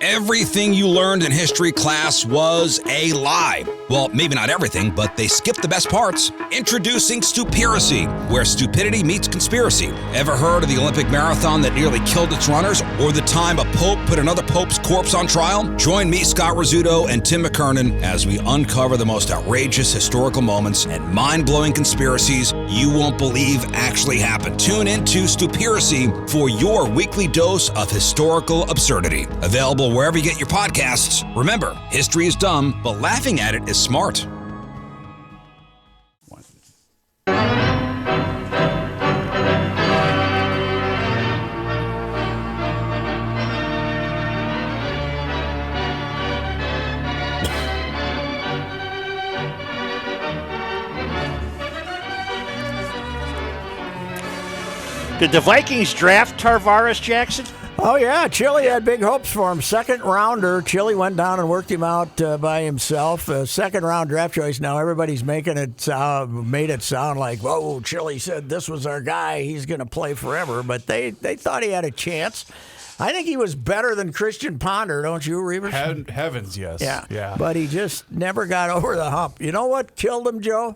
Everything you learned in history class was a lie. Well, maybe not everything, but they skipped the best parts. Introducing Stupiracy, where stupidity meets conspiracy. Ever heard of the Olympic marathon that nearly killed its runners? Or the time a pope put another pope's corpse on trial? Join me, Scott Rizzuto, and Tim McKernan as we uncover the most outrageous historical moments and mind-blowing conspiracies you won't believe actually happened. Tune into Stupiracy for your weekly dose of historical absurdity. Available wherever you get your podcasts. Remember, history is dumb, but laughing at it is smart. Did the Vikings draft Tarvaris Jackson? Oh, yeah. Chile had big hopes for him. Second rounder. Chile went down and worked him out by himself. Second round draft choice. Now everybody's making it made it sound like, whoa, Chile said this was our guy. He's going to play forever. But they thought he had a chance. I think he was better than Christian Ponder, don't you, Reavers? Heavens, yes. Yeah. But he just never got over the hump. You know what killed him, Joe?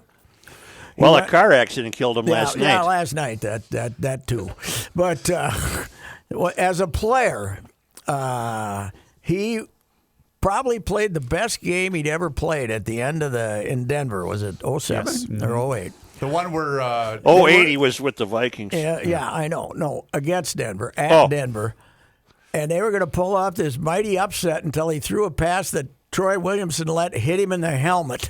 Well, a car accident killed him last night. Yeah, last night, that too. But as a player, he probably played the best game he'd ever played at the end of in Denver. Was it 07 or 08? The one where 08 he was with the Vikings. Yeah, I know. No, against Denver, at Denver. And they were going to pull off this mighty upset until he threw a pass that Troy Williamson hit him in the helmet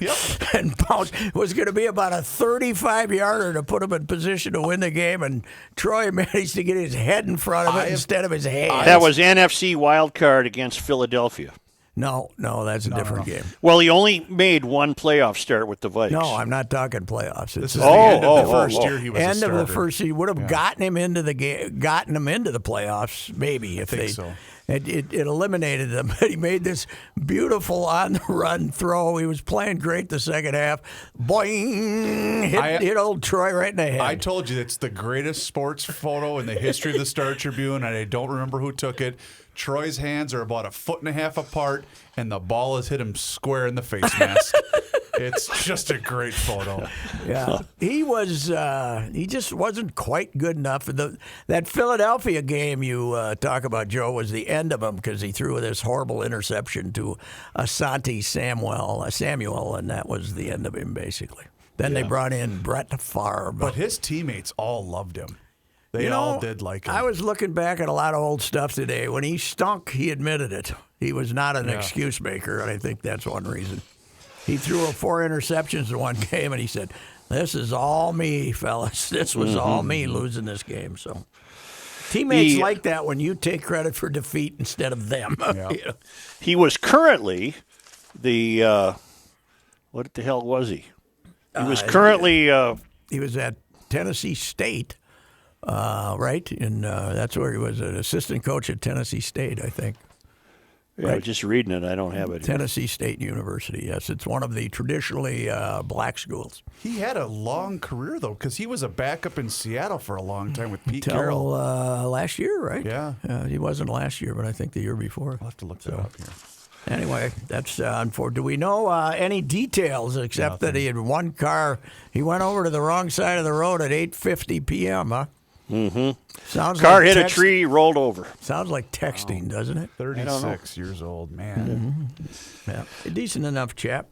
and bounced. It was going to be about a 35-yarder to put him in position to win the game, and Troy managed to get his head in front of it instead of his hand. That was NFC wild card against Philadelphia. No, that's a different game. Well, he only made one playoff start with the Vikings. No, I'm not talking playoffs. This is the end of the first year he was a end starter. of the first year. Would have gotten him into the game, gotten him into the playoffs, maybe if they. So. It eliminated them. He made this beautiful on-the-run throw. He was playing great the second half. Boing! Hit old Troy right in the head. I told you it's the greatest sports photo in the history of the Star Tribune, and I don't remember who took it. Troy's hands are about 1.5 feet apart, and the ball has hit him square in the face mask. It's just a great photo. Yeah, he was. He just wasn't quite good enough. That Philadelphia game you talk about, Joe, was the end of him because he threw this horrible interception to Asante Samuel, and that was the end of him basically. Then they brought in Brett Favre, but his teammates all loved him. They all did like him. I was looking back at a lot of old stuff today. When he stunk, he admitted it. He was not an excuse maker, and I think that's one reason. He threw 4 interceptions in one game, and he said, "This is all me, fellas. This was all me losing this game." So teammates like that when you take credit for defeat instead of them. Yeah. You know? He was currently the what the hell was he? He was currently he was at Tennessee State, right? And that's where he was an assistant coach at Tennessee State, I think. Yeah, just reading it. I don't have it here. Tennessee State University, yes. It's one of the traditionally black schools. He had a long career, though, because he was a backup in Seattle for a long time with Pete Carroll. Last year, right? Yeah. He wasn't last year, but I think the year before. I'll have to look that up here. Anyway, that's do we know any details except that he had one car? He went over to the wrong side of the road at 8:50 p.m., huh? Mm-hmm. Car hit a tree, rolled over. Sounds like texting, doesn't it? 36 years old, man. Yeah, a decent enough chap.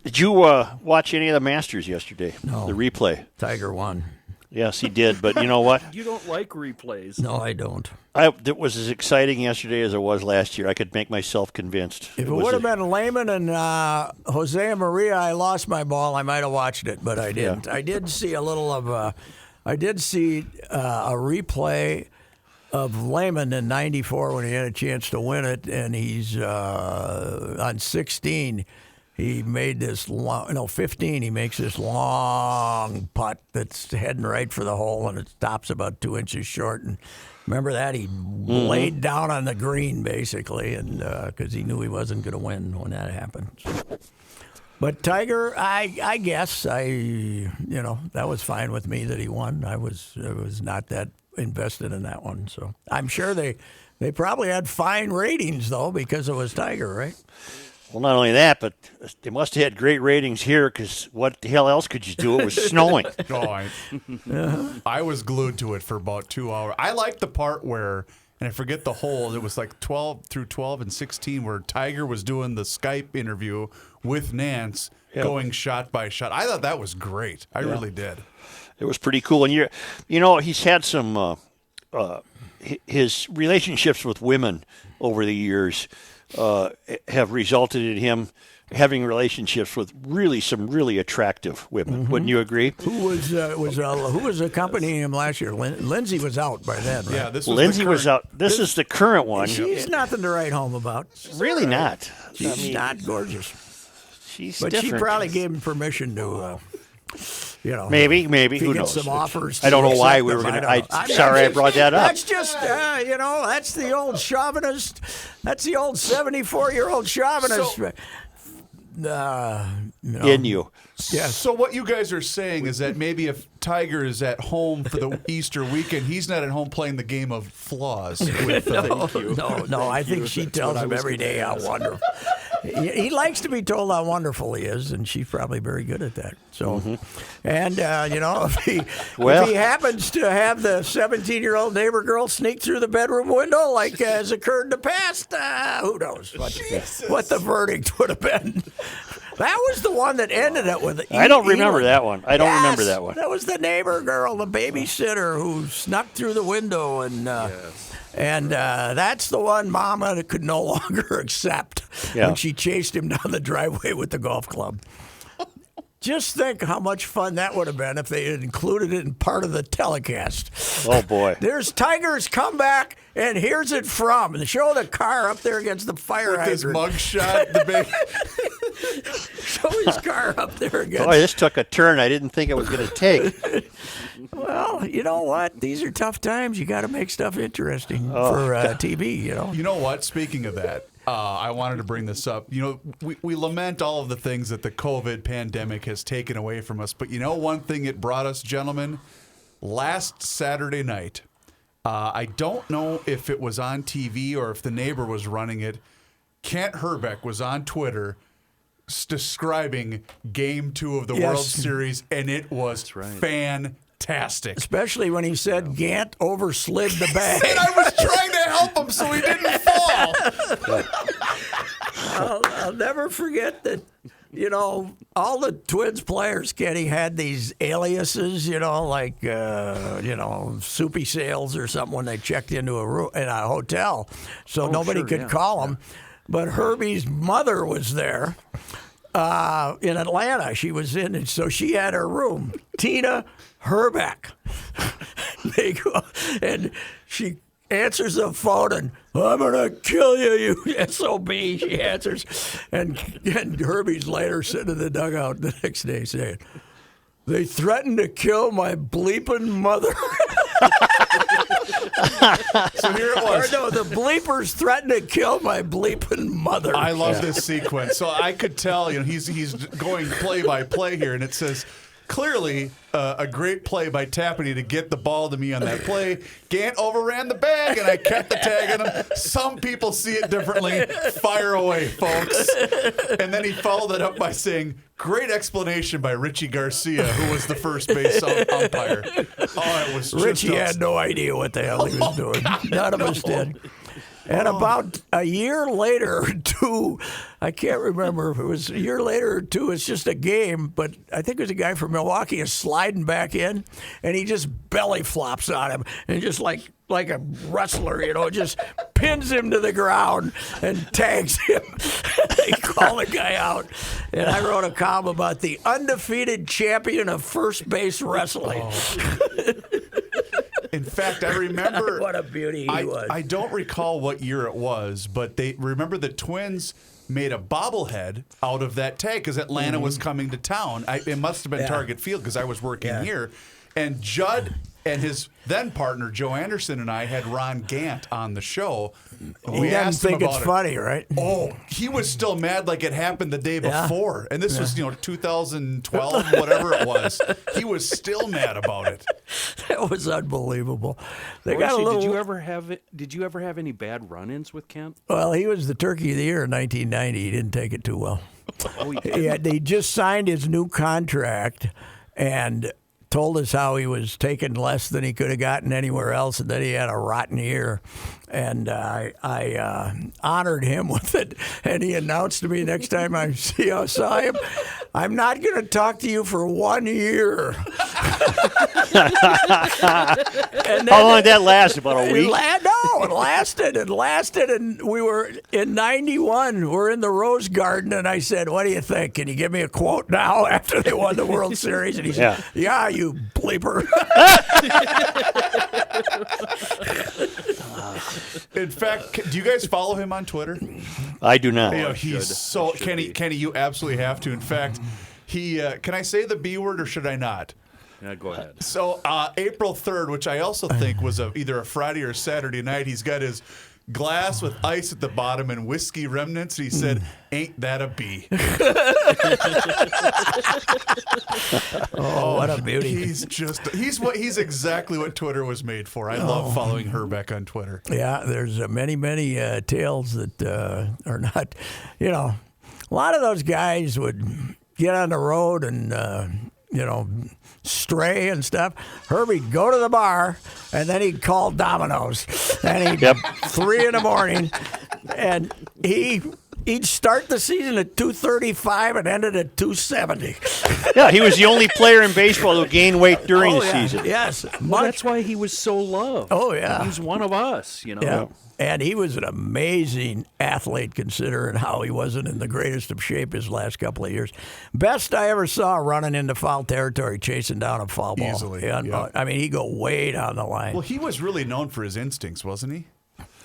Did you watch any of the Masters yesterday? No. The replay? Tiger won. Yes, he did. But you know what? You don't like replays. No, I don't. It was as exciting yesterday as it was last year. I could make myself convinced. If it would have been Lehman and Jose Maria, I lost my ball. I might have watched it, but I didn't. Yeah. I did see a little of. I did see a replay of Lehman in '94 when he had a chance to win it, and he's on 16. He made this 15. He makes this long putt that's heading right for the hole, and it stops about 2 inches short. And remember that he laid down on the green basically, and because he knew he wasn't going to win when that happened. But Tiger, I guess that was fine with me that he won. I was not that invested in that one, so I'm sure they They probably had fine ratings, though, because it was Tiger, right? Well, not only that, but they must have had great ratings here because what the hell else could you do? It was snowing. I was glued to it for about 2 hours. I liked the part where, and I forget the hole, it was like 12 through 12 and 16 where Tiger was doing the Skype interview with Nance, going shot by shot. I thought that was great. I really did. It was pretty cool. And, he's had some his relationships with women over the years have resulted in him having relationships with some really attractive women. Mm-hmm. Wouldn't you agree? Who was accompanying him last year? Lindsay was out by then, right? Yeah, Lindsay was out. This is the current one. She's nothing to write home about. Really not. She's not gorgeous. She's But different. she probably gave him permission to, Maybe. if he Who gets knows? some offers. I don't know to why accept we were them. going I to. don't know. Sorry, I brought that up. That's just, that's the old chauvinist. That's the old 74-year-old chauvinist. In you. Yes. So what you guys are saying is that maybe if Tiger is at home for the Easter weekend, he's not at home playing the game of flaws. With, No. I think she tells him every day how wonderful. He likes to be told how wonderful he is, and she's probably very good at that. So, and if he happens to have the 17-year-old neighbor girl sneak through the bedroom window, like has occurred in the past, who knows what the verdict would have been. That was the one that ended it with. I don't remember that one. I don't remember that one. That was the neighbor girl, the babysitter who snuck through the window, and that's the one Mama could no longer accept when she chased him down the driveway with the golf club. Just think how much fun that would have been if they had included it in part of the telecast. Oh, boy. There's Tiger's comeback, and here's it from. And show the car up there against the fire with his hydrant. mugshot, the big. Show his car up there against. Boy, this took a turn I didn't think it was going to take. Well, you know what? These are tough times. You got to make stuff interesting for TV, You know what? Speaking of that, I wanted to bring this up. We lament all of the things that the COVID pandemic has taken away from us. But one thing it brought us, gentlemen, last Saturday night, I don't know if it was on TV or if the neighbor was running it. Kent Hrbek was on Twitter describing Game 2 of the World Series, and it was fantastic. Especially when he said Gant overslid the bag. And I was trying to help him so he didn't fall. I'll never forget that, all the Twins players, Kenny, had these aliases, like, Soupy Sales or something when they checked into a room in a hotel. So nobody could call them. But Herbie's mother was there in Atlanta. She was in it, so she had her room. Tina Hrbek. They go, and she answers the phone, and I'm going to kill you, you SOB, she answers. And Herbie's later sitting in the dugout the next day saying, they threatened to kill my bleeping mother. So here it was. Or no, the bleepers threatened to kill my bleeping mother. I love this sequence. So I could tell, he's going play by play here, and it says clearly a great play by Tapani to get the ball to me on that play. Gant overran the bag, and I kept the tag on him. Some people see it differently. Fire away, folks. And then he followed it up by saying, great explanation by Richie Garcia, who was the first base umpire. Oh, it was just Richie had no idea what the hell he was doing. None of us did. And about a year later, I can't remember if it was a year later or two, it's just a game, but I think it was a guy from Milwaukee is sliding back in, and he just belly flops on him, and just like a wrestler, just pins him to the ground and tags him. They call the guy out. And I wrote a column about the undefeated champion of first base wrestling. In fact, I remember. What a beauty he was. I don't recall what year it was, but they remember the Twins made a bobblehead out of that tag because Atlanta was coming to town. It must have been Target Field because I was working here. And Judd And his then partner, Joe Anderson, and I had Ron Gant on the show. He doesn't think it's funny, right? Oh, he was still mad like it happened the day Yeah. before. And this was, 2012, whatever it was. He was still mad about it. That was unbelievable. They Horsey, got a little. Did you ever have any bad run-ins with Kent? Well, he was the Turkey of the Year in 1990. He didn't take it too well. Oh, yeah. They just signed his new contract and told us how he was taking less than he could have gotten anywhere else, and that he had a rotten year. And I honored him with it. And he announced to me next time I saw him, I'm not going to talk to you for 1 year. And How long did that last? About a week? It lasted. And we were in 91. We're in the Rose Garden, and I said, what do you think? Can you give me a quote now after they won the World Series? And he said, yeah, you bleeper. In fact, do you guys follow him on Twitter? I do not. He's so Kenny. You absolutely have to. In fact, he can I say the B word or should I not? Yeah, go ahead. So April 3rd, which I also think was either a Friday or Saturday night, he's got his glass with ice at the bottom and whiskey remnants. And he said, "Ain't that a B?" Oh, what a beauty. He's exactly what Twitter was made for. I love following Herbeck on Twitter. Yeah, there's many tales that are not, a lot of those guys would get on the road and, stray and stuff. Herbie'd go to the bar, and then he'd call Domino's, and he'd 3 a.m, and he'd start the season at 235 and ended at 270. Yeah, he was the only player in baseball who gained weight during the yeah. season. Yes. Well, that's why he was so loved. Oh, yeah. He's one of us, Yeah. And he was an amazing athlete, considering how he wasn't in the greatest of shape his last couple of years. Best I ever saw running into foul territory, chasing down a foul ball. Easily, Yeah. yeah. I mean, he'd go way down the line. Well, he was really known for his instincts, wasn't he?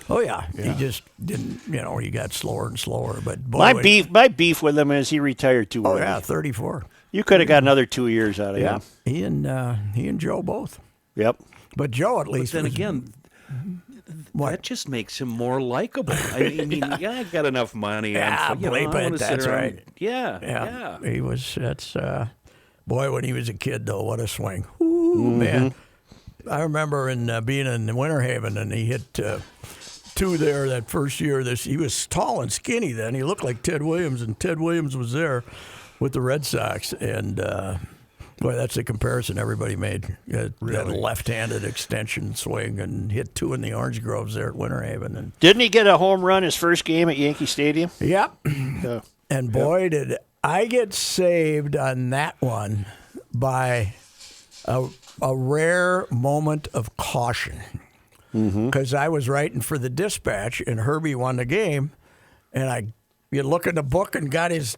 Oh, yeah. He just didn't, he got slower and slower. But boy, My beef with him is he retired too Oh, early. yeah, 34. You could have got another 2 years out of Yeah. him. He and Joe both. Yep. But Joe, at But least. then was- again, What? that just makes him more likable. I mean, I've got enough money. Yeah, I bleep wanna it, sit that's around- right. Yeah. He was, boy, when he was a kid, though, what a swing. Ooh, man. I remember being in Winter Haven, and he hit 2 there that first year. He was tall and skinny then. He looked like Ted Williams, and Ted Williams was there with the Red Sox. And, boy, that's the comparison everybody made. That left-handed extension swing, and hit 2 in the Orange Groves there at Winter Haven. And Didn't he get a home run his first game at Yankee Stadium? Yep. Yeah. And boy, did I get saved on that one by a rare moment of caution. Because I was writing for the Dispatch, and Herbie won the game, and you look in the book and got his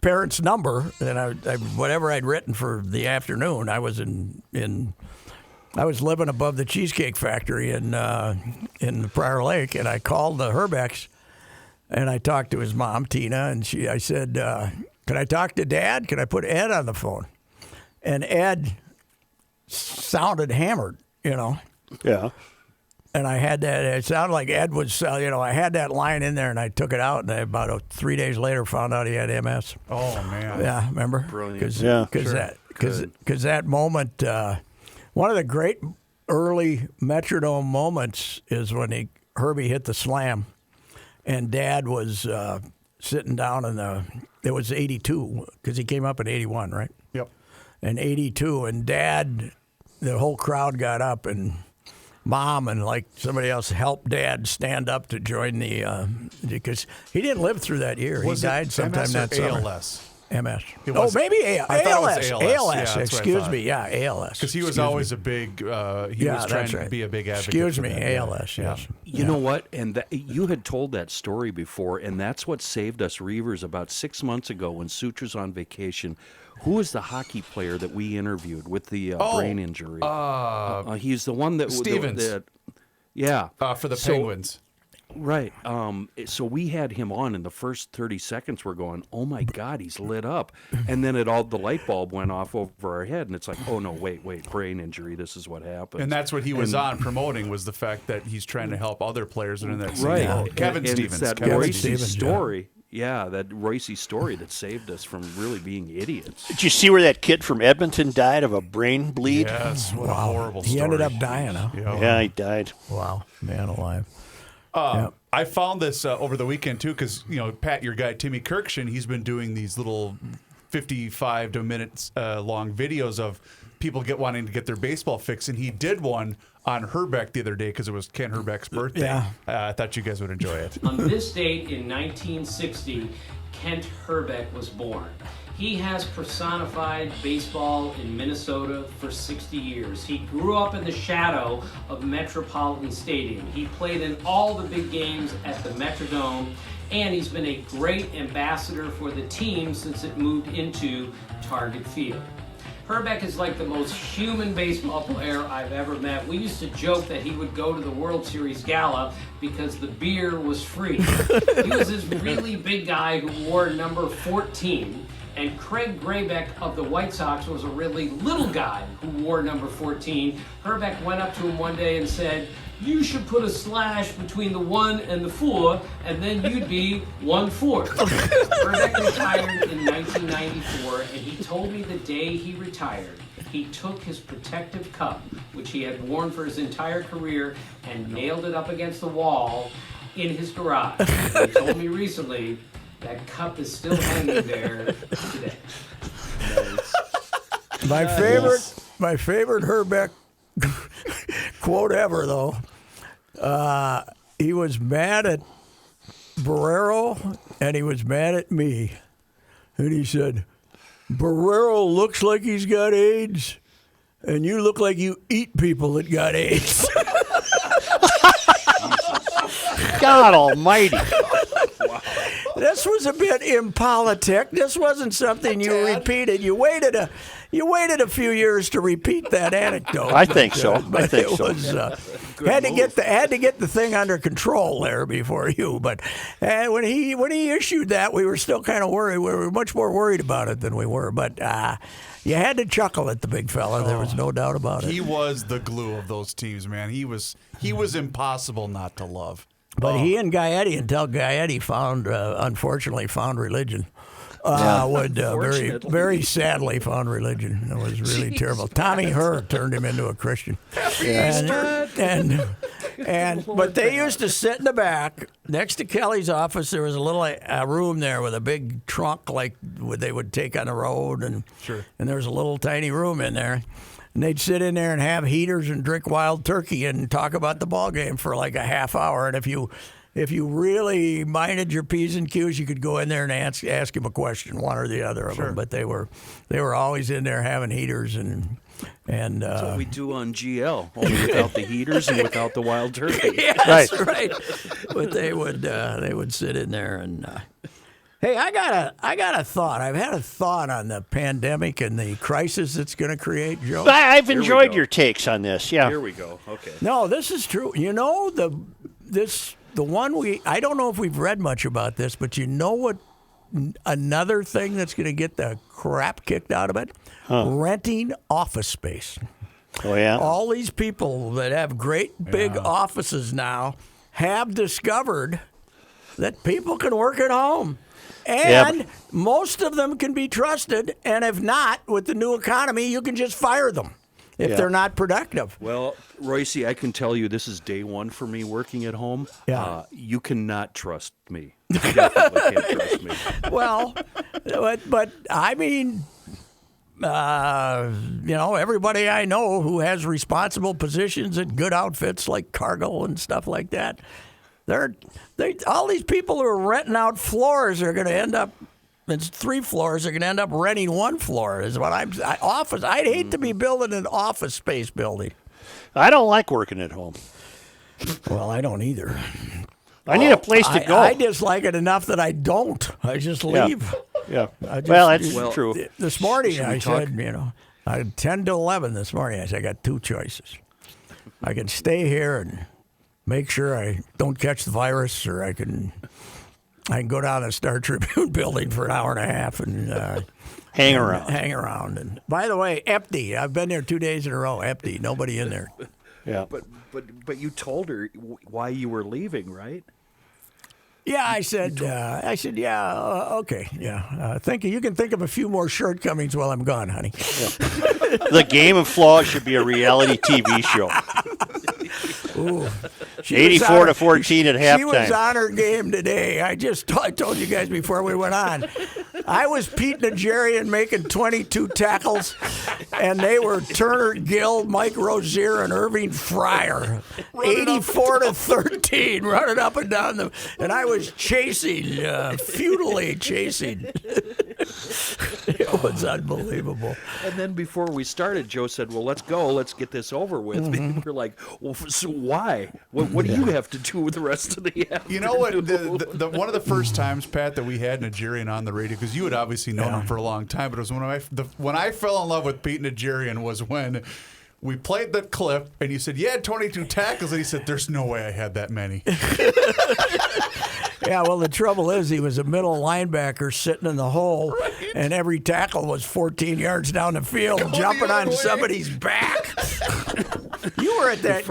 parents' number, and I whatever I'd written for the afternoon, I was I was living above the Cheesecake Factory in the Prior Lake, and I called the Herbecks. And I talked to his mom, Tina, and I said, can I talk to Dad? Can I put Ed on the phone? And Ed sounded hammered, Yeah. And I had that. It sounded like Ed was, I had that line in there, and I took it out, and about 3 days later found out he had MS. Oh, man. Yeah, remember? Brilliant. Because that moment, one of the great early Metrodome moments is when Herbie hit the slam. And Dad was sitting down it was 82, because he came up in 81, right? Yep. In 82, and Dad, the whole crowd got up, and Mom and somebody else helped Dad stand up to join because he didn't live through that year. Was He it died sometime MS or that summer. ALS? MS. It was- maybe I thought it was ALS. ALS. Yeah, that's what I Excuse thought. me. Yeah, ALS. Because he was always a big, he was trying that's to right. be a big advocate. Excuse for me, that. ALS, yes. You know what? And you had told that story before, and that's what saved us Reavers about 6 months ago when Suture's on vacation. Who was the hockey player that we interviewed with the brain injury? He's the one that Stevens. yeah. For the So- Penguins. Right. So we had him on, and the first 30 seconds we're going, oh my God, he's lit up. And then the light bulb went off over our head, and it's like, oh no, wait, brain injury. This is what happened. And that's what he was on promoting, was the fact that he's trying to help other players that are in that right. scene. Kevin And Stevens. It's that Kevin Royce Stevens. story. Yeah, that Royce story that saved us from really being idiots. Did you see where that kid from Edmonton died of a brain bleed? Yes, what a horrible story. He ended up dying, huh? Yeah, he died. Wow, man alive. I found this over the weekend too, because Pat, your guy Timmy Kirkshin, he's been doing these little 55 to minutes long videos of people wanting to get their baseball fix, and he did one on Herbeck the other day because it was Ken Herbeck's birthday. Yeah. I thought you guys would enjoy it. On this date in 1960, Kent Herbeck was born. He has personified baseball in Minnesota for 60 years. He grew up in the shadow of Metropolitan Stadium. He played in all the big games at the Metrodome, and he's been a great ambassador for the team since it moved into Target Field. Herbeck is like the most human baseball player I've ever met. We used to joke that he would go to the World Series Gala because the beer was free. He was this really big guy who wore number 14, and Craig Graybeck of the White Sox was a really little guy who wore number 14. Herbeck went up to him one day and said, "You should put a slash between the 1 and the 4, and then you'd be 1/4. Herbeck retired in 1994, and he told me the day he retired, he took his protective cup, which he had worn for his entire career, and nailed it up against the wall in his garage. He told me recently that cup is still hanging there today." My favorite Herbeck quote ever, though. He was mad at Barrero and he was mad at me. And he said, "Barrero looks like he's got AIDS, and you look like you eat people that got AIDS." God almighty. This was a bit impolitic. This wasn't something you repeated. You waited a few years to repeat that anecdote. I think so. But I think it so. was, had to get the thing under control there before you. But when he issued that, we were still kind of worried. We were much more worried about it than we were. But you had to chuckle at the big fella. There was no doubt about it. He was the glue of those teams, man. He was impossible not to love. But he and Gaetti, until Gaetti unfortunately found religion, very, very sadly found religion. It was really terrible. Tommy Herr turned him into a Christian. But they used to sit in the back next to Kelly's office. There was a little room there with a big trunk, like they would take on the road, and there was a little tiny room in there. And they'd sit in there and have heaters and drink wild turkey and talk about the ball game for like a half hour. And if you really minded your P's and Q's, you could go in there and ask him a question, one or the other of them. But they were always in there having heaters and That's what we do on GL, only without the heaters and without the wild turkey. Yes, right. But they would sit in there and. Hey, I got a thought. I've had a thought on the pandemic and the crisis it's going to create, Joe. I've enjoyed your takes on this. Yeah. Here we go. Okay. No, this is true. You know, the one I don't know if we've read much about this, but you know what? Another thing that's going to get the crap kicked out of it? Renting office space. Oh yeah. All these people that have great big offices now have discovered that people can work at home. And most of them can be trusted, and if not, with the new economy, you can just fire them if they're not productive. Well, Royce, I can tell you this is day one for me working at home. Yeah. You cannot trust me. You definitely can't trust me. Well, but I mean, everybody I know who has responsible positions at good outfits like Cargill and stuff like that, all these people who are renting out floors are going to end up. It's 3 floors. Are going to end up renting 1 floor. Is what office. I'd hate to be building an office space building. I don't like working at home. Well, I don't either. I need a place to go. I dislike it enough that I don't. I just leave. Yeah. That's true. This morning I said, at 10 to 11 this morning, I said I got 2 choices. I can stay here and make sure I don't catch the virus, or I can go down to the Star Tribune building for an hour and a half and Hang around. Hang around. And by the way, empty. I've been there 2 days in a row. Empty. Nobody in there. Yeah. But you told her why you were leaving, right? Yeah, I said, yeah, okay, yeah. You can think of a few more shortcomings while I'm gone, honey. The Game of Flaws should be a reality TV show. Ooh. 84-14 at halftime. She was on her game today. I told you guys before we went on. I was Pete Nigerian making 22 tackles, and they were Turner Gill, Mike Rozier, and Irving Fryer. 84-13, running up and down and I was chasing, futilely chasing. It was unbelievable. And then before we started, Joe said, "Well, let's go. Let's get this over with." And we're like, "Well, so why? What do you have to do with the rest of the afternoon?" You know what? The one of the first times, Pat, that we had Nigerian on the radio, because you had obviously known him for a long time, but it was when I fell in love with Pete Nigerian was when we played the clip, and you said, "You had 22 tackles," and he said, "There's no way I had that many." Yeah, well, the trouble is he was a middle linebacker sitting in the hole, and every tackle was 14 yards down the field, jumping on somebody's back. You were at that.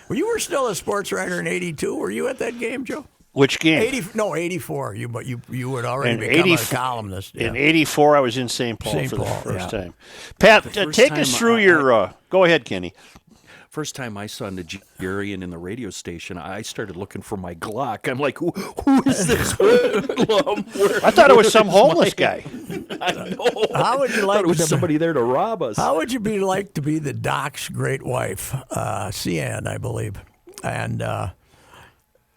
You were still a sports writer in '82. Were you at that game, Joe? Which game? 84. You had already become a columnist. Yeah. In '84, I was in St. Paul St. for Paul, the first yeah. time. Pat, first take time us through your. Go ahead, Kenny. First time I saw Nigerian in the radio station, I started looking for my Glock. I'm like, who is this hoodlum? I thought it was some homeless guy. I know. How would you I like thought it was to- somebody there to rob us. How would you be like to be the Doc's great wife, Cian, I believe, and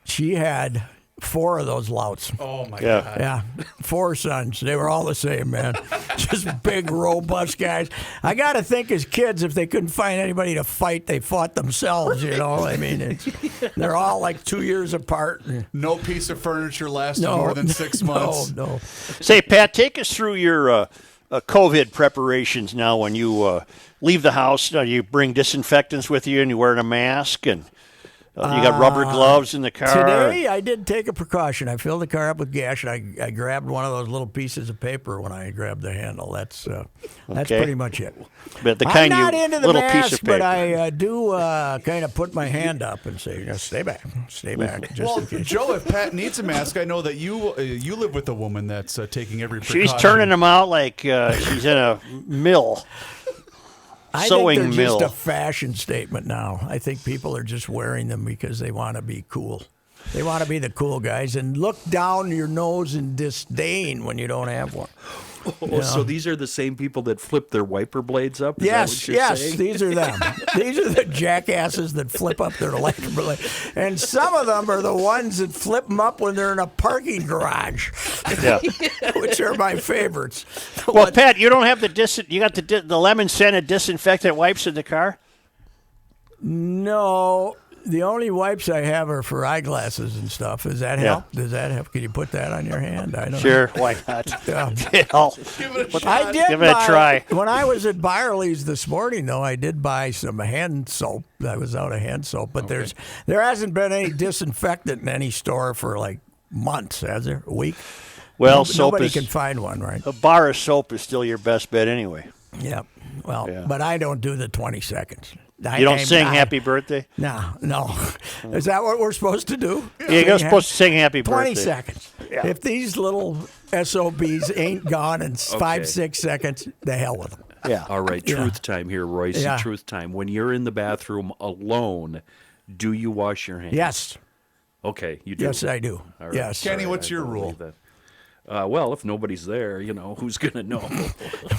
she had 4 of those louts. Oh my Yeah. God! Yeah, 4 sons. They were all the same, man. Just big, robust guys. I got to think as kids, if they couldn't find anybody to fight, they fought themselves, you know. I mean, they're all like 2 years apart. No piece of furniture lasted more than 6 months. No. Say, Pat, take us through your COVID preparations now. When you leave the house, you bring disinfectants with you, and you wear a mask, and you got rubber gloves in the car. Today, I did take a precaution. I filled the car up with gas, and I grabbed one of those little pieces of paper when I grabbed the handle. That's pretty much it. But the I'm kind not you into the little mask, piece of paper. but I do kind of put my hand up and say, "Stay back, just Well, in case." Joe, if Pat needs a mask, I know that you live with a woman that's taking every precaution. She's turning them out like she's in a mill. I sewing think they're mill. just a fashion statement now. I think people are just wearing them because they want to be cool. They want to be the cool guys and look down your nose in disdain when you don't have one. Oh, so these are the same people that flip their wiper blades up? Is that what you're Yes, saying? these are them. These are the jackasses that flip up their electric blade. And some of them are the ones that flip them up when they're in a parking garage, Yeah. which are my favorites. Well, Pat, you don't have you got the lemon scented disinfectant wipes in the car? No, the only wipes I have are for eyeglasses and stuff. Does that help? Does that help? Can you put that on your hand? I don't Sure, why not? know. Yeah. I did Give it a buy- try. When I was at Byerly's this morning, though, I did buy some hand soap. I was out of hand soap, but there hasn't been any disinfectant in any store for like months, has there? A week? Well, soap Nobody is can find one, right? a bar of soap is still your best bet anyway. Yeah. Well, Yeah. but I don't do the 20 seconds. You don't sing happy birthday? No. Is that what we're supposed to do? You're supposed to sing happy 20 birthday. seconds. Yeah. If these little SOBs ain't gone in 5-6 seconds, the hell with them. Yeah. All right, truth time here, Royce. Yeah. Truth time. When you're in the bathroom alone, do you wash your hands? Yes. Okay, you do. Yes, I do. All right. Yes. Kenny, All right, what's I your believe rule? that. Well, if nobody's there, who's going to know?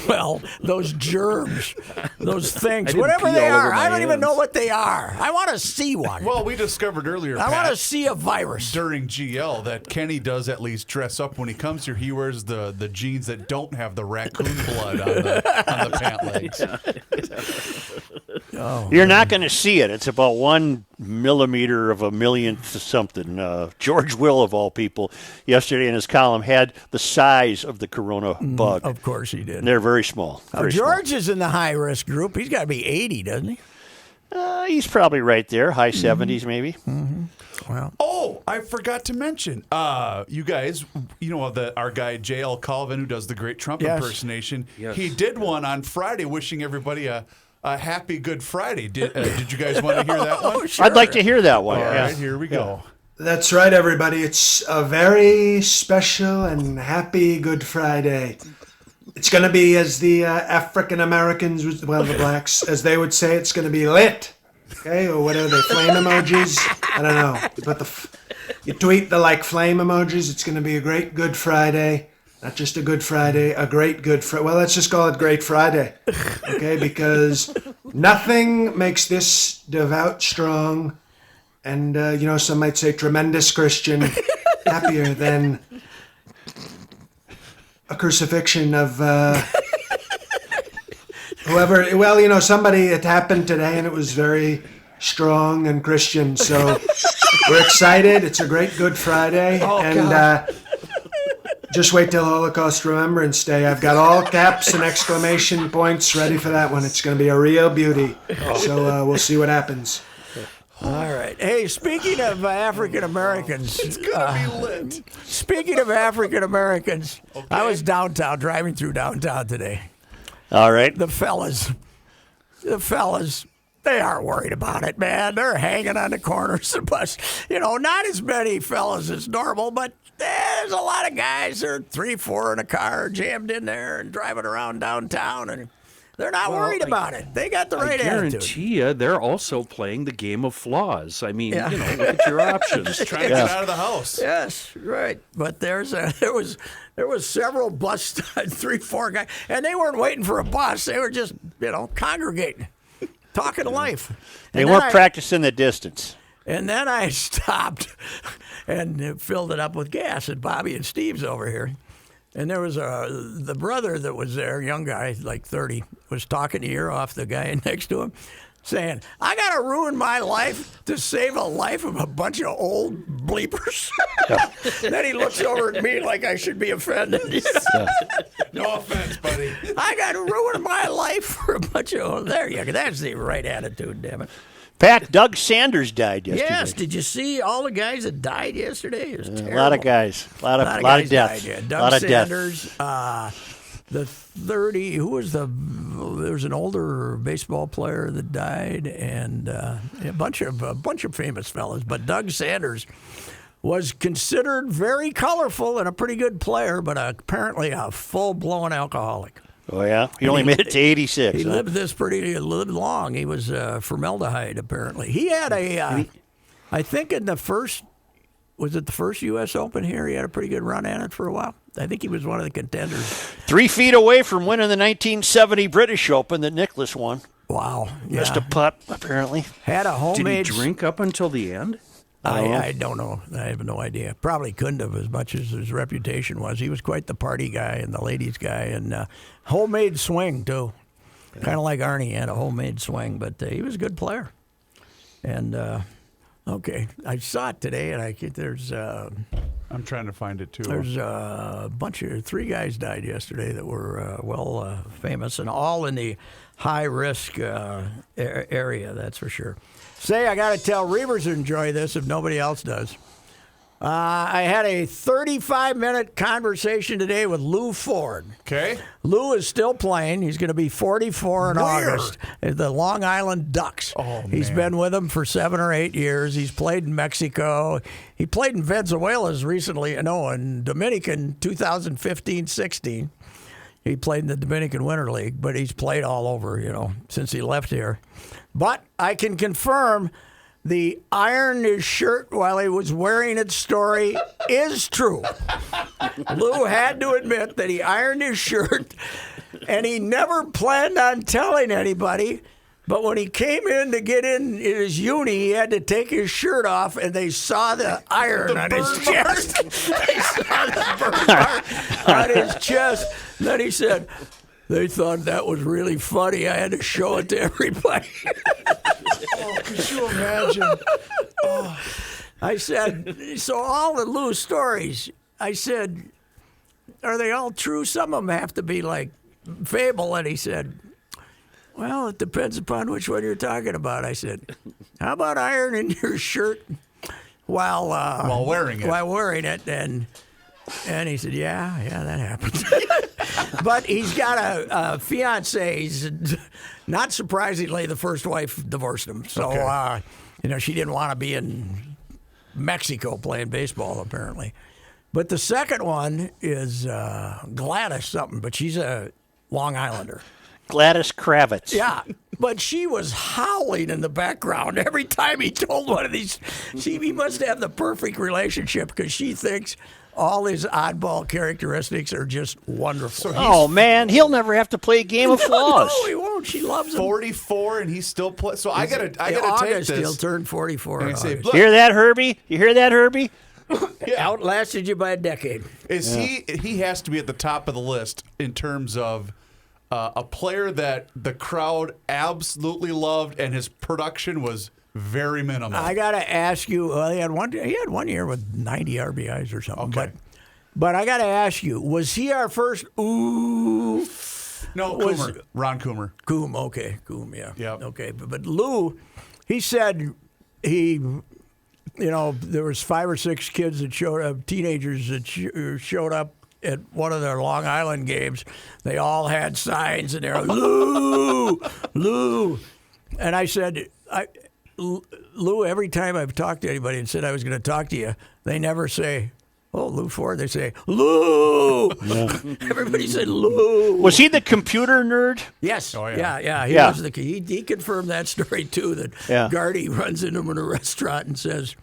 Well, those germs, those things, didn't whatever pee they all over are, my I don't even hands. know what they are. I want to see one. Well, we discovered earlier, I Pat, want to see a virus. during GL that Kenny does at least dress up when he comes here. He wears the jeans that don't have the raccoon blood on the pant legs. You're not going to see it. It's about 1 millimeter of a millionth something. George Will, of all people, yesterday in his column had the size of the corona bug. Of course he did. And they're very small. Now, Very small. George is in the high risk group. He's got to be 80, doesn't he? He's probably right there, high 70s maybe. Well, Oh, I forgot to mention. You guys, our guy J.L. Colvin, who does the great Trump Yes. impersonation. Yes. He did one on Friday, wishing everybody a happy Good Friday. Did you guys want to hear that one? sure. I'd like to hear that one. All yeah. right, here we go. That's right, everybody. It's a very special and happy Good Friday. It's going to be, as the African Americans, well, the blacks, as they would say, it's going to be lit. Okay, or whatever they flame emojis. I don't know. You tweet the flame emojis. It's going to be a great Good Friday. Not just a Good Friday, a great Good Friday. Well, let's just call it Great Friday. Okay, because nothing makes this devout, strong, and, some might say tremendous Christian happier than a crucifixion of whoever. Well, somebody, it happened today, and it was very strong and Christian. So we're excited. It's a great Good Friday. Just wait till Holocaust Remembrance Day. I've got all caps and exclamation points ready for that one. It's going to be a real beauty. So we'll see what happens. All right. Hey, speaking of African Americans, It's gonna be lit. speaking of African Americans, I was driving through downtown today. All right. The fellas, they aren't worried about it, man. They're hanging on the corners of the bus. Not as many fellas as normal, but there's a lot of guys. They're 3-4 in a car, jammed in there and driving around downtown, and they're not worried about it. They got the right I attitude. guarantee you, they're also playing the game of flaws. I mean, look at your options. Trying to get out of the house. Yes, right. But there was several bus 3-4 guys, and they weren't waiting for a bus. They were just congregating, talking life. They And weren't then I- practicing the distance. And then I stopped and filled it up with gas at Bobby and Steve's over here. And there was the brother that was there, young guy, like 30, was talking the ear off the guy next to him, saying, I got to ruin my life to save a life of a bunch of old bleepers. Then he looks over at me like I should be offended. No offense, buddy. I got to ruin my life for a bunch of old. There you go. That's the right attitude, damn it. Pat, Doug Sanders died yesterday. Yes, did you see all the guys that died yesterday? It was A terrible. lot of guys. A lot of guys deaths. died, yeah. A Doug lot of deaths. Sanders, the 30. Who was there was an older baseball player that died, and a bunch of famous fellas. But Doug Sanders was considered very colorful and a pretty good player, but apparently a full-blown alcoholic. Oh, yeah? He only made it to 86. He huh? lived long. He was formaldehyde, apparently. He had I think in the first U.S. Open here, he had a pretty good run at it for a while. I think he was one of the contenders. 3 feet away from winning the 1970 British Open that Nicklaus won. Wow. Missed Yeah. a putt, apparently. Had a Did he homemade. drink up until the end? I don't know. I have no idea. Probably couldn't have, as much as his reputation was. He was quite the party guy and the ladies guy, and homemade swing too. Kind of like Arnie had a homemade swing, but he was a good player. And okay, I saw it today, and there's I'm trying to find it too. a bunch of 3 guys died yesterday that were famous, and all in the high risk area. That's for sure. Say, I got to tell Reavers to enjoy this if nobody else does. I had a 35-minute conversation today with Lou Ford. Okay. Lou is still playing. He's going to be 44 in August at the Long Island Ducks. Oh, He's man. been with them for 7 or 8 years. He's played in Mexico. He played in Venezuela recently, in Dominican 2015-16. He played in the Dominican Winter League, but he's played all over, since he left here. But I can confirm the ironed his shirt while he was wearing it story is true. Lou had to admit that he ironed his shirt, and he never planned on telling anybody. But when he came in to get in his uni, he had to take his shirt off, and they saw the iron on his chest. They saw the burn mark on his chest. Then he said, they thought that was really funny. I had to show it to everybody. Could you imagine? I said, so all the Lou stories, I said, are they all true? Some of them have to be like fable. And he said, Well, it depends upon which one you're talking about. I said, how about ironing your shirt while wearing it? While wearing it, and he said, yeah, that happens. But he's got a fiance. He's, not surprisingly, the first wife divorced him. So, she didn't want to be in Mexico playing baseball, apparently. But the second one is Gladys something, but she's a Long Islander. Gladys Kravitz. Yeah, but she was howling in the background every time he told one of these. He must have the perfect relationship because she thinks all his oddball characteristics are just wonderful. Oh, man, he'll never have to play a game of flaws. No, he won't. She loves him. 44, and he still plays. So I gotta take August, this. he'll turn 44. And say, August. look, Hear that, Herbie? You hear that, Herbie? Outlasted you by a decade. He has to be at the top of the list in terms of a player that the crowd absolutely loved, and his production was very minimal. I got to ask you. Well, he had one year with 90 RBIs or something. Okay. But I got to ask you, was he our first? Ooh. No, Coomer. Ron Coomer. Coom, okay. Coom, yeah. Yep. Okay, but Lou, he said there was 5 or 6 kids that showed up, teenagers that showed up at one of their Long Island games. They all had signs and they were, Lou, Lou. And I said, Lou, every time I've talked to anybody and said I was going to talk to you, they never say, oh, Lou Ford. They say, Lou. Yeah. Everybody said Lou. Was he the computer nerd? Yes. Oh, yeah. He was he confirmed that story, too, that Gardy runs into him in a restaurant and says,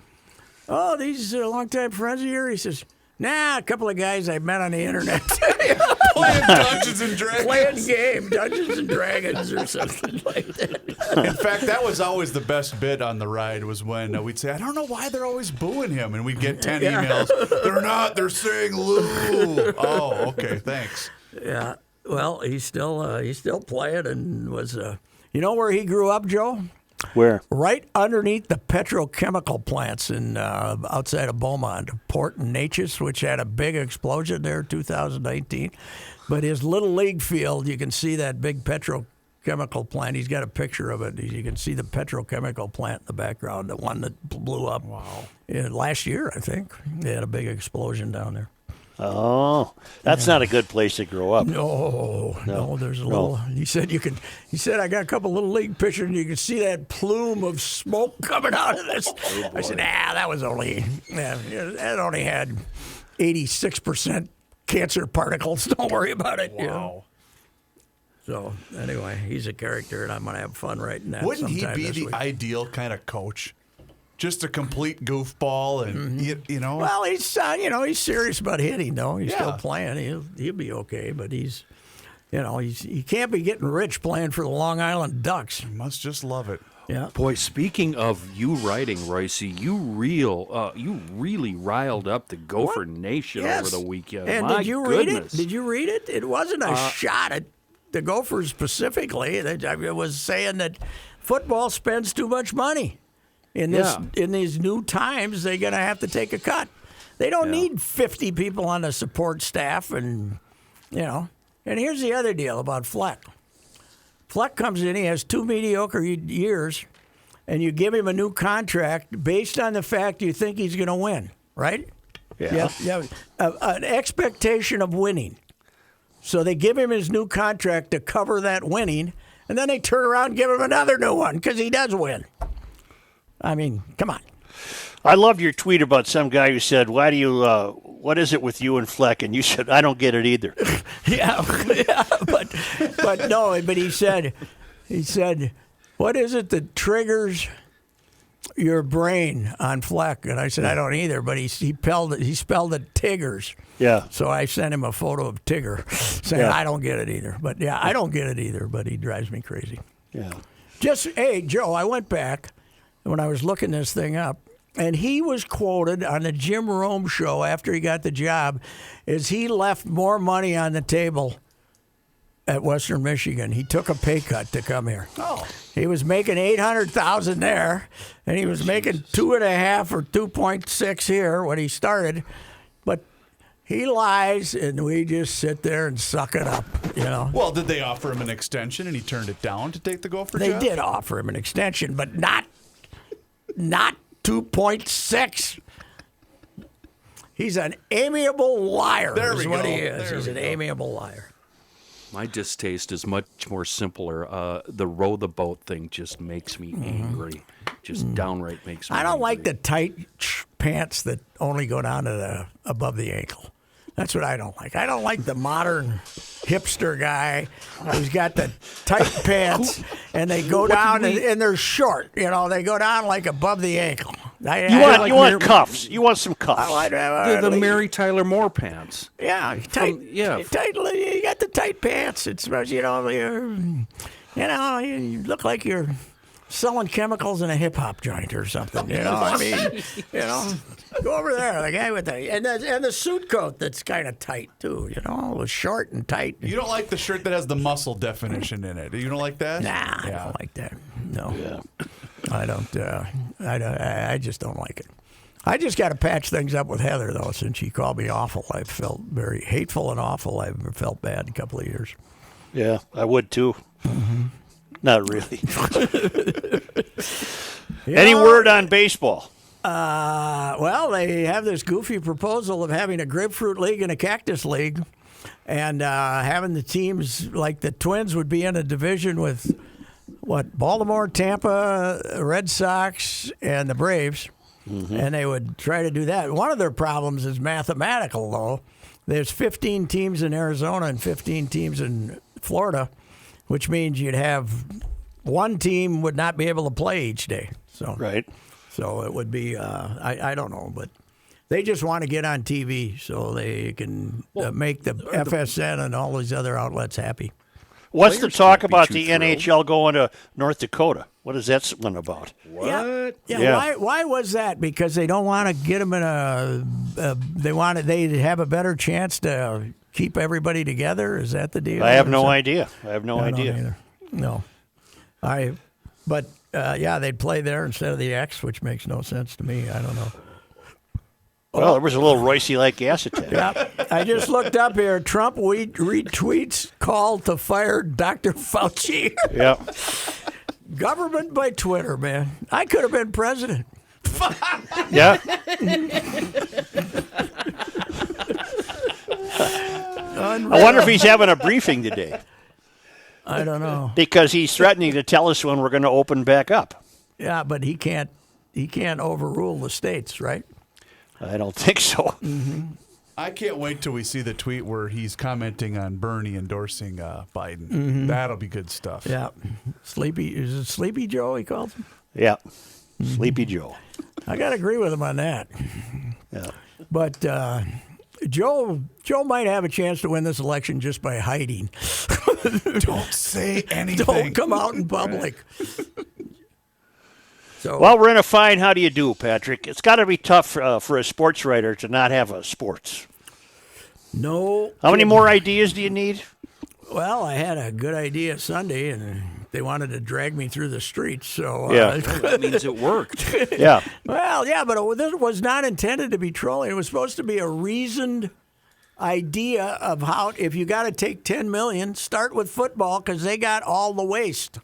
oh, these are longtime friends of yours? He says, nah, a couple of guys I met on the internet. Playing Dungeons and Dragons. Playing game, Dungeons and Dragons or something like that. In fact, that was always the best bit on the ride was when we'd say, I don't know why they're always booing him. And we'd get 10 emails. They're not. They're saying Lou. Oh, okay. Thanks. Yeah. Well, he's still playing and was, you know where he grew up, Joe? Where? Right underneath the petrochemical plants in outside of Beaumont, Port Neches, which had a big explosion there in 2019. But his little league field, you can see that big petrochemical plant. He's got a picture of it. You can see the petrochemical plant in the background, the one that blew up. Wow. Last year, I think. They had a big explosion down there. Oh, that's not a good place to grow up. No, there's a little. He said I got a couple little league pitchers, and you can see that plume of smoke coming out of this. I said, that was only that only had 86% cancer particles. Don't worry about it. Wow. You know? So anyway, he's a character, and I'm gonna have fun writing that. Wouldn't he sometime be this the week. ideal kind of coach? Just a complete goofball, and you know. Well, he's serious about hitting, though. He's still Yeah. playing. He'll be okay, but he can't be getting rich playing for the Long Island Ducks. You must just love it. Yeah. Boy, speaking of you writing, Royce, you really riled up the Gopher Nation over the weekend. And My did you goodness. read it? Did you read it? It wasn't a shot at the Gophers specifically. It was saying that football spends too much money. In these new times, they're going to have to take a cut. They don't need 50 people on the support staff, and And here's the other deal about Fleck. Fleck comes in, he has 2 mediocre years, and you give him a new contract based on the fact you think he's going to win, right? Yeah. An expectation of winning. So they give him his new contract to cover that winning, and then they turn around and give him another new one because he does win. I mean, come on. I loved your tweet about some guy who said, "Why do you? What is it with you and Fleck?" And you said, "I don't get it either." But he said, "What is it that triggers your brain on Fleck?" And I said, "I don't either." But he spelled it Tiggers. Yeah. So I sent him a photo of Tigger, saying, "I don't get it either." But I don't get it either. But he drives me crazy. Yeah. Hey, Joe, I went back when I was looking this thing up, and he was quoted on the Jim Rome show after he got the job as he left more money on the table at Western Michigan. He took a pay cut to come here. Oh. He was making $800,000 there, and he was making 2.5 or 2.6 here when he started. But He lies, and we just sit there and suck it up, you know. Well, did they offer him an extension and he turned it down to take the Gopher They job? did offer him an extension, but not 2.6. He's an amiable liar. There is we what go. he is. There He's we an go. amiable liar. My distaste is much more simpler. The row the boat thing just makes me angry. Just downright makes me I don't like angry. the tight pants that only go down to above the ankle. That's what I don't like. I don't like the modern hipster guy who's got the tight pants and they go down and they're short. You know, they go down like above the ankle. You want cuffs. You want some cuffs. The Mary Tyler Moore pants. Yeah, tight. yeah. Tight. You got the tight pants. It's you look like you're selling chemicals in a hip hop joint or something. You know, I mean, go over there. The guy with the suit coat that's kind of tight too. You know, it was short and tight. You don't like the shirt that has the muscle definition in it. You don't like that? Nah, I don't like that. No, I don't. I just don't like it. I just got to patch things up with Heather though. Since she called me awful, I felt very hateful and awful. I've felt bad in a couple of years. Yeah, I would too. Not really. Any word on baseball? Well, they have this goofy proposal of having a grapefruit league and a cactus league, and having the teams like the Twins would be in a division with Baltimore, Tampa, Red Sox, and the Braves, and they would try to do that. One of their problems is mathematical, though. There's 15 teams in Arizona and 15 teams in Florida, which means you'd have one team would not be able to play each day. So Right. So it would be, I don't know, but they just want to get on TV so they can make the FSN and all these other outlets happy. What's the Players talk can't be about too the thrilled. NHL going to North Dakota? What is that one about? Yeah. Yeah. Why was that? Because they don't want to get them in they have a better chance to keep everybody together. Is that the deal? I have Or no something? idea. I have no I don't idea. either. No. They'd play there instead of the X, which makes no sense to me. I don't know. Well, there was a little Royce-like gas attack. Yeah, I just looked up here. Trump retweets call to fire Dr. Fauci. Yeah. Government by Twitter, man. I could have been president. Yeah. I wonder if he's having a briefing today I don't know. because he's threatening to tell us when we're going to open back up. Yeah, but he can't overrule the states, right? I don't think so. I can't wait till we see the tweet where he's commenting on Bernie endorsing Biden. That'll be good stuff. Yeah. Is it Sleepy Joe he calls him? Yeah. Sleepy Joe. I got to agree with him on that. Yeah. But Joe might have a chance to win this election just by hiding. Don't say anything. Don't come out in public. So, Well, we're in a fine how do you do, Patrick. It's got to be tough for a sports writer to not have a sports. no. How many more ideas do you need? Well, I had a good idea Sunday, and they wanted to drag me through the streets. So, Yeah. That means it worked. Yeah. well, yeah, but this was not intended to be trolling. It was supposed to be a reasoned idea of how, if you got to take $10 million, start with football because they got all the waste.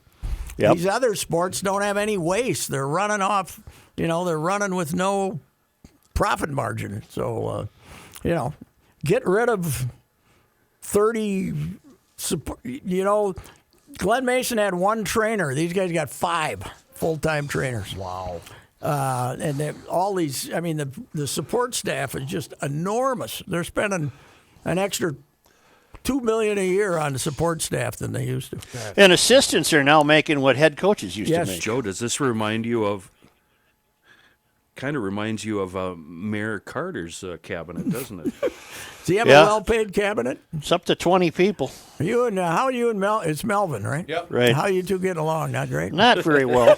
Yep. These other sports don't have any waste. They're running off, they're running with no profit margin. So, get rid of 30, Glenn Mason had one trainer. These guys got 5 full-time trainers. Wow. And all these, the support staff is just enormous. They're spending an extra $2 million a year on the support staff than they used to. And assistants are now making what head coaches used Yes. to make. Joe, does this remind you of? Kind of reminds you of Mayor Carter's cabinet, doesn't it? Do you have Yeah. a well-paid cabinet? It's up to 20 people. You and how are you and Mel? It's Melvin, right? Yep. Right. How you two getting along? Not great. Not very well.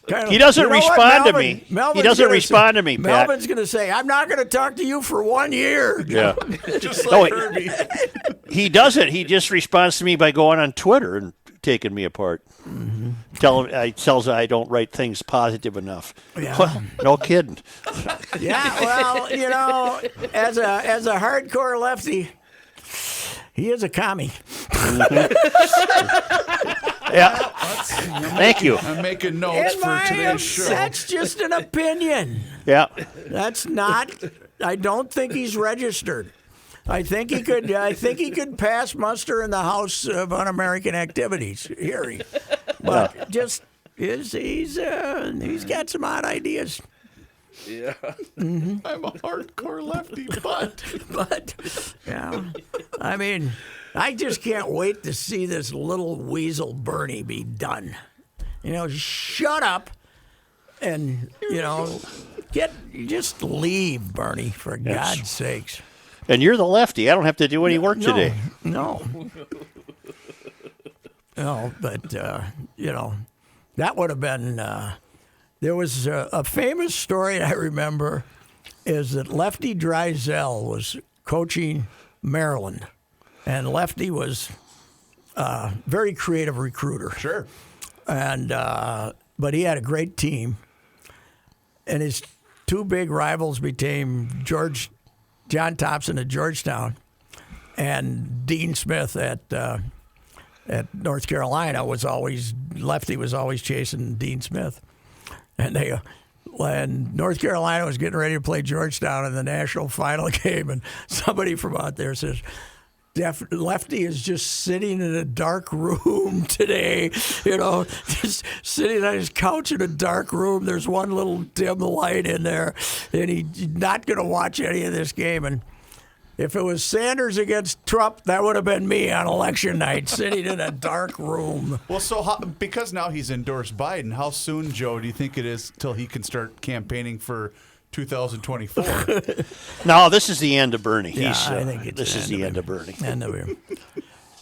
Kind of- He doesn't You know what, respond to Melvin? me. Melvin's He doesn't gonna respond to me, Pat. Melvin's going to say, "I'm not going to talk to you for 1 year." Yeah. Just No, like Herbie. He doesn't. He just responds to me by going on Twitter and taking me apart. Mm-hmm. Tells I don't write things positive enough. Yeah. Well, no kidding. Yeah, well, as a hardcore lefty, he is a commie. Yeah. Thank you. I'm making notes for today's show. That's just an opinion. Yeah. That's not. I don't think he's registered. I think he could pass muster in the House of Un-American Activities hearing, but just he's got some odd ideas. Yeah. I'm a hardcore lefty, But yeah, I mean, I just can't wait to see this little weasel Bernie be done. Shut up, and just leave, Bernie, for God's sakes. And you're the lefty. I don't have to do any work today. No, but that would have been. There was a famous story I remember, is that Lefty Driesell was coaching Maryland, and Lefty was a very creative recruiter. Sure. And but he had a great team, and his two big rivals became John Thompson at Georgetown and Dean Smith at North Carolina. Lefty was always chasing Dean Smith, and North Carolina was getting ready to play Georgetown in the national final game, and somebody from out there says, Lefty is just sitting in a dark room today, just sitting on his couch in a dark room. There's one little dim light in there, and he's not going to watch any of this game. And if it was Sanders against Trump, that would have been me on election night, sitting in a dark room. Well, so because now he's endorsed Biden, how soon, Joe, do you think it is till he can start campaigning for 2024? No, this is the end of Bernie. Yeah, I think this is the end of Bernie. End of him.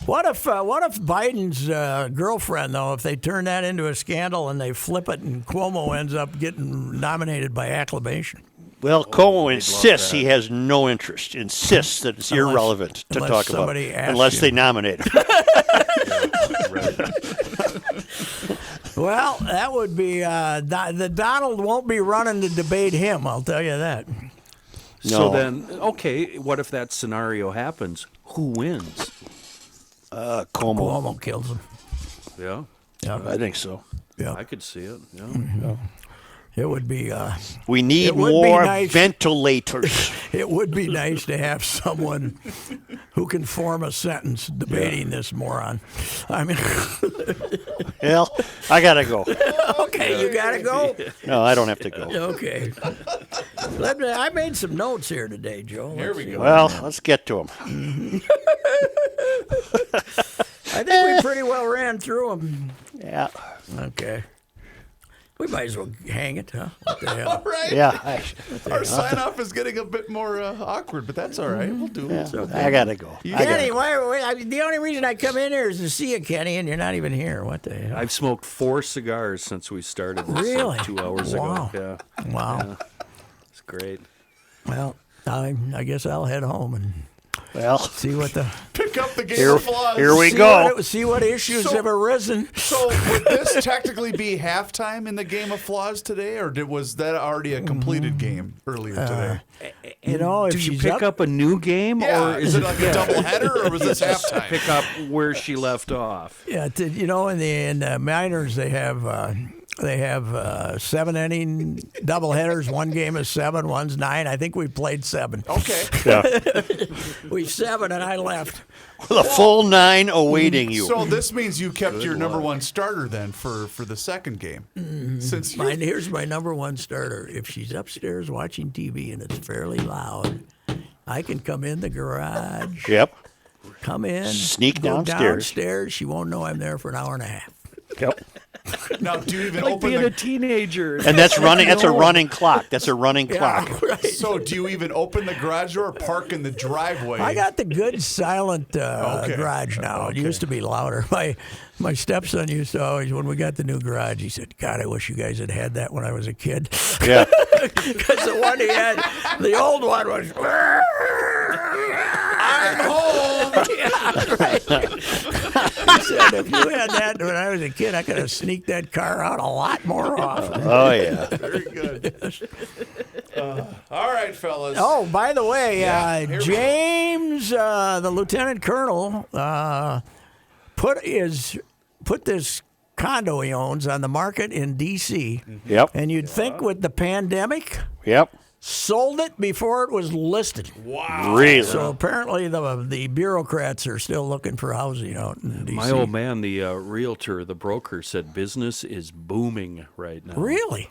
What if Biden's girlfriend, though, if they turn that into a scandal and they flip it and Cuomo ends up getting nominated by acclamation? Well, Cuomo insists he has no interest, insists that it's irrelevant to unless talk about somebody asks unless you. they nominate him. Well, that would be the Donald won't be running to debate him. I'll tell you that. So No. then, okay, what if that scenario happens? Who wins? Cuomo. Cuomo kills him. Yeah, I think so. Yeah, I could see it. Yeah. it would be. We need It would be more nice. ventilators. It would be nice to have someone who can form a sentence debating this moron. I mean, Well, I gotta go. okay, you gotta go. No, I don't have to go. Okay. I made some notes here today, Joe. Here we go. Well, let's get to him. I think we pretty well ran through them. Yeah. Okay. We might as well hang it, huh? What the hell? All right. Yeah. Our sign off is getting a bit more awkward, but that's all right. We'll do it. I gotta go. Kenny, the only reason I come in here is to see you, Kenny, and you're not even here. What the hell? I've smoked 4 cigars since we started this Really? 2 hours Wow. ago. Yeah, Wow. it's great. Well, I guess I'll head home and Well, see what the Pick up the game here, of flaws. here we see go. see what issues So- have arisen. So would this technically be halftime in the game of flaws today, or was that already a completed game earlier today? If Did you she's pick up a new game, Yeah, or is it like a doubleheader, or was this halftime? pick up where she left off? Yeah, in the minors they have 7-inning doubleheaders. One game is 7, one's 9. I think we played 7. Okay. Yeah. We 7 and I left. The full 9 awaiting you. So this means you kept your number one starter then for the second game. Since you Here's my number one starter. If she's upstairs watching TV and it's fairly loud, I can come in the garage. Yep. Come in. Sneak go downstairs. downstairs. She won't know I'm there for an hour and a half. Yep. now do you even Like open being the a teenager. And that's running. That's a running clock. That's a running clock. Right. So do you even open the garage door or park in the driveway? I got the good silent garage now. It used to be louder. My stepson used to always, when we got the new garage, he said, God, I wish you guys had that when I was a kid. Yeah. Because the one he had, the old one was, I'm home. Yeah, right. He said, if you had that when I was a kid, I could have sneaked that car out a lot more often. Oh, yeah. Very good. All right, fellas. Oh, by the way, here we go. James, the lieutenant colonel, put this condo he owns on the market in D.C. Yep. And you'd think with the pandemic, Yep. sold it before it was listed. Wow. Really? So apparently the bureaucrats are still looking for housing out in D.C. My old man, the realtor, the broker, said business is booming right now. Really?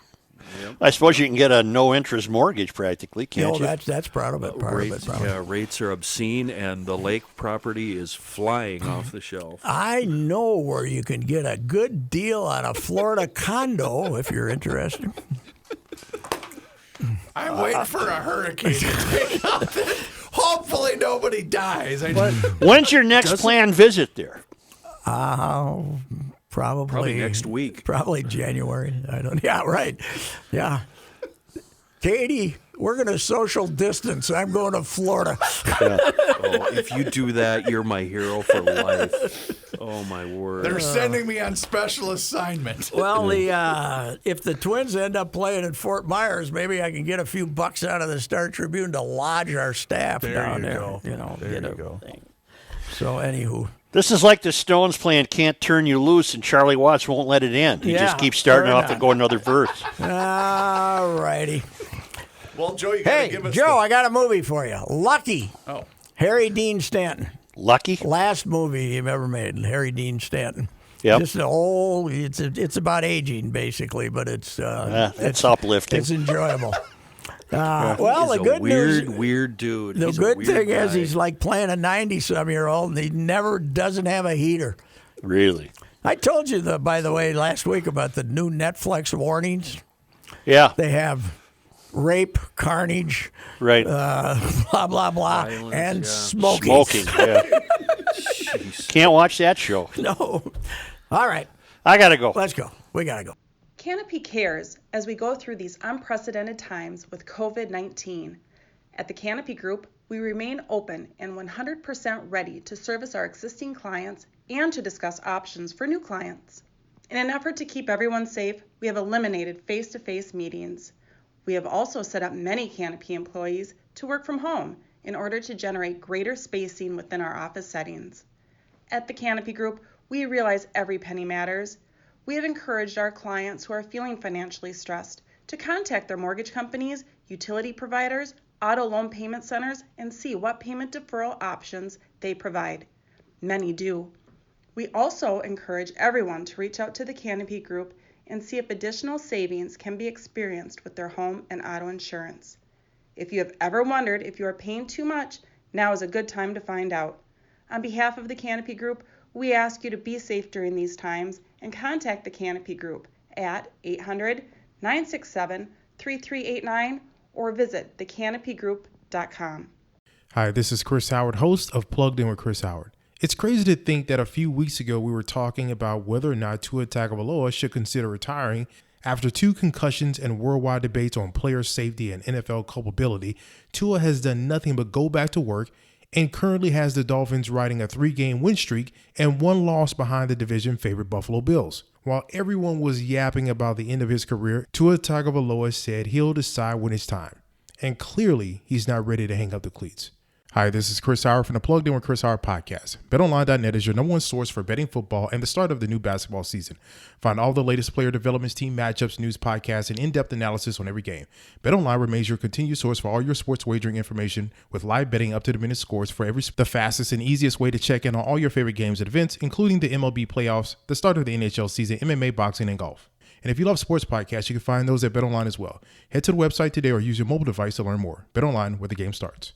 I suppose you can get a no-interest mortgage practically, can't No, you? that's part of it. Rates are obscene, and the lake property is flying off the shelf. I know where you can get a good deal on a Florida condo if you're interested. I'm waiting for a hurricane to take out. Hopefully nobody dies. When's your next planned visit there? Probably next week. Probably January. I don't. Yeah, right. Yeah. Katie, we're going to social distance. I'm going to Florida. Oh, if you do that, you're my hero for life. Oh, my word. They're sending me on special assignment. Well, if the Twins end up playing at Fort Myers, maybe I can get a few bucks out of the Star Tribune to lodge our staff down there. Go. You know, There get you a go. thing. So, anywho. This is like the Stones playing Can't Turn You Loose, and Charlie Watts won't let it end. He just keeps starting off to go another verse. All righty. Well, Joe, you got to Hey, give us Joe, I got a movie for you. Lucky. Oh. Harry Dean Stanton. Lucky? Last movie he ever made, Harry Dean Stanton. Yep. Just an old. It's about aging basically, but it's uplifting. It's enjoyable. Well, He's the good news. weird dude. The He's a good weird thing is guy. he's like playing a 90-some-year-old, and he never doesn't have a heater. Really? I told you, by the way, last week about the new Netflix warnings. Yeah. They have rape, carnage, Right. blah, blah, blah, Violence, and yeah. smoking. Smoking. Yeah. Can't watch that show. No. All right. I got to go. Let's go. We got to go. Canopy cares as we go through these unprecedented times with COVID-19. At the Canopy Group, we remain open and 100% ready to service our existing clients and to discuss options for new clients. In an effort to keep everyone safe, we have eliminated face-to-face meetings. We have also set up many Canopy employees to work from home in order to generate greater spacing within our office settings. At the Canopy Group, we realize every penny matters. We have encouraged our clients who are feeling financially stressed to contact their mortgage companies, utility providers, auto loan payment centers, and see what payment deferral options they provide. Many do. We also encourage everyone to reach out to the Canopy Group and see if additional savings can be experienced with their home and auto insurance. If you have ever wondered if you are paying too much, now is a good time to find out. On behalf of the Canopy Group, we ask you to be safe during these times and contact the Canopy Group at 800-967-3389 or visit thecanopygroup.com. Hi, this is Chris Howard, host of Plugged In with Chris Howard. It's crazy to think that a few weeks ago we were talking about whether or not Tua Tagovailoa should consider retiring after 2 concussions and worldwide debates on player safety and NFL culpability. Tua has done nothing but go back to work and currently has the Dolphins riding a 3-game win streak and 1 loss behind the division favorite Buffalo Bills. While everyone was yapping about the end of his career, Tua Tagovailoa said he'll decide when it's time. And clearly, he's not ready to hang up the cleats. Hi, this is Chris Howard from the Plugged In with Chris Howard podcast. BetOnline.net is your #1 source for betting football and the start of the new basketball season. Find all the latest player developments, team matchups, news, podcasts, and in-depth analysis on every game. BetOnline remains your continued source for all your sports wagering information with live betting, up-to-the-minute scores for the fastest and easiest way to check in on all your favorite games and events, including the MLB playoffs, the start of the NHL season, MMA, boxing, and golf. And if you love sports podcasts, you can find those at BetOnline as well. Head to the website today or use your mobile device to learn more. BetOnline, where the game starts.